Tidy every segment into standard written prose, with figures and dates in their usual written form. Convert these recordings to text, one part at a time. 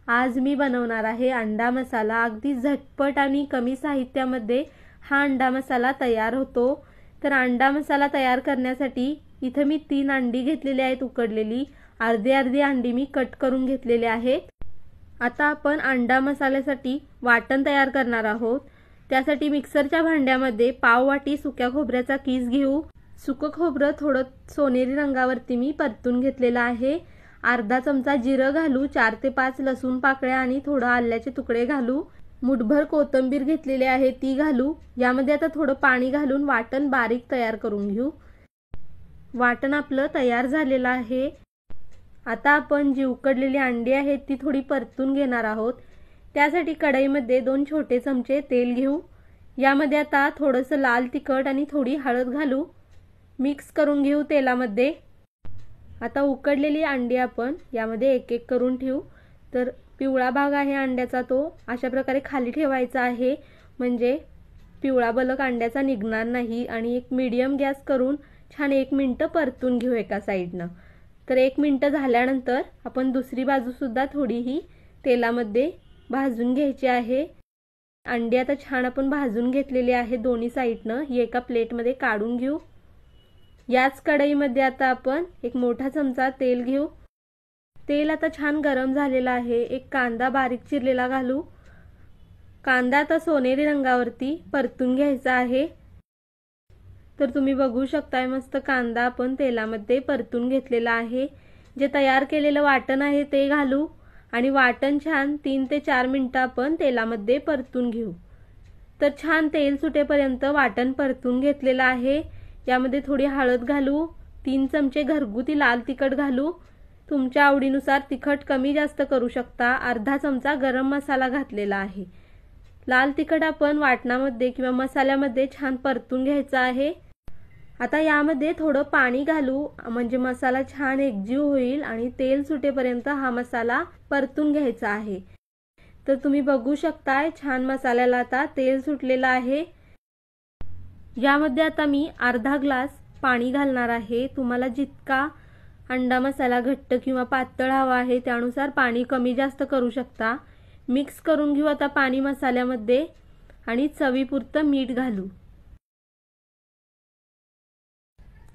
आज मी बनवणार आहे अंडा मसाला। अगदी झटपट आणि कमी साहित्यामध्ये हा अंडा मसाला तयार होतो। तर अंडा मसाला तयार करण्यासाठी इथे मी 3 अंडी घेतलेली आहेत उकडलेली। अर्धी अर्धी अंडी मी कट करून घेतलेले आहेत। आता आपण अंडा मसाल्यासाठी वाटण तयार करणार आहोत। त्यासाठी मिक्सरच्या भांड्यामध्ये पाव वाटी सुक्या खोबऱ्याचा किस घेऊ। सुकं खोबरं थोडं सोनेरी रंगावरती मी परतून घेतलेलं आहे। अर्धा चमचा जिरं घालू, 4 ते 5 लसूण पाकळ्या आणि थोडं आल्याचे तुकडे घालू। मुठभर कोथिंबीर घेतलेली आहे ती घालू। यामध्ये आता थोडं पाणी घालून वाटण बारीक तयार करून घेऊ। वाटण आपलं तयार झालेलं आहे। आता आपण जी उकडलेली अंडी आहेत ती थोडी परतून घेणार आहोत। त्यासाठी कढईमध्ये 2 छोटे चमचे तेल घेऊ। यामध्ये आता थोडंसं लाल तिखट आणि थोडी हळद घालू। मिक्स करून घेऊ तेलामध्ये। आता उकडलेली अंडी आपण यामध्ये एक एक करून ठेवू। तर पिवळा भाग आहे अंड्याचा तो अशा प्रकारे खाली ठेवायचा आहे, म्हणजे पिवळा बलक अंड्याचा निघणार नाही। आणि एक मीडियम गॅस करून छान 1 मिनिट परतून घेऊ एका साइडनं। तर 1 मिनिट झाल्यानंतर आपण दुसरी बाजू सुद्धा थोडीही तेलामध्ये भाजून घ्यायची आहे। अंडी आता छान आपण भाजून घेतलेली आहे दोन्ही साइडनं। ही एका प्लेटमध्ये काढून घेऊ। याच कढईमध्ये आता आपण एक मोठा चमचा तेल घेऊ। तेल आता छान गरम झालेलं आहे। एक कांदा बारीक चिरलेला घालू। कांदा आता सोनेरी रंगावरती परतून घ्यायचा आहे। तर तुम्ही बघू शकताय मस्त कांदा आपण तेलामध्ये परतून घेतलेला आहे। जे तयार केलेलं वाटण आहे ते घालू आणि वाटण छान 3 ते 4 मिनिटं आपण तेलामध्ये परतून घेऊ। तर छान तेल सुटेपर्यंत वाटण परतून घेतलेलं आहे। यामध्ये थोडी हळद घालू, 3 चमचे घरगुती लाल तिखट घालू। तुमच्या आवडीनुसार तिखट कमी जास्त करू शकता। अर्धा चमचा गरम मसाला घातलेला आहे। लाल तिखट आपण वाटणामध्ये किंवा मसाल्यामध्ये छान परतून घ्यायचा आहे। आता यामध्ये थोडं पाणी घालू, म्हणजे मसाला छान एकजीव होईल आणि तेल सुटेपर्यंत हा मसाला परतून घ्यायचा आहे। तर तुम्ही बघू शकताय छान मसाल्याला आता तेल सुटलेलं आहे। यामध्ये आता मी अर्धा ग्लास पाणी घालणार आहे। तुम्हाला जितका अंडा मसाला घट्ट किंवा पातळ हवा आहे त्यानुसार पाणी कमी जास्त करू शकता। मिक्स करून घेऊ आता पाणी मसाल्यामध्ये आणि चवीपुरतं मीठ घालू।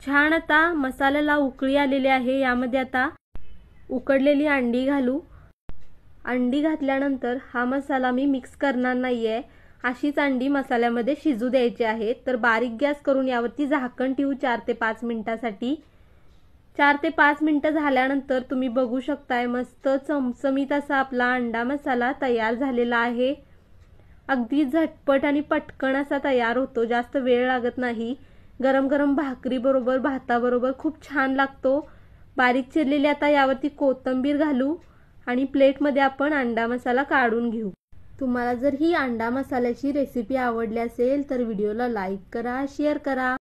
छान आता मसाल्याला उकळी आलेली आहे। यामध्ये आता उकडलेली अंडी घालू। अंडी घातल्यानंतर हा मसाला मी मिक्स करणार नाहीये, अशीच अंडी मसाल्यामध्ये शिजू द्यायची आहे। तर बारीक गॅस करून यावरती झाकण ठेवू 4 ते 5 मिनिटांसाठी। 4 ते 5 मिनिटं झाल्यानंतर तुम्ही बघू शकताय मस्त चमचमीत असा आपला अंडा मसाला तयार झालेला आहे। अगदी झटपट आणि पटकन असा तयार होतो, जास्त वेळ लागत नाही। गरम गरम भाकरी बरोबर भाताबरोबर खूप छान लागतो। बारीक चिरलेली आता यावरती कोथिंबीर घालू आणि प्लेटमध्ये आपण अंडा मसाला काढून घेऊ। तुम्हाला जर ही अंडा मसाल्याची रेसिपी आवडली असेल तर व्हिडिओला लाईक करा, शेअर करा।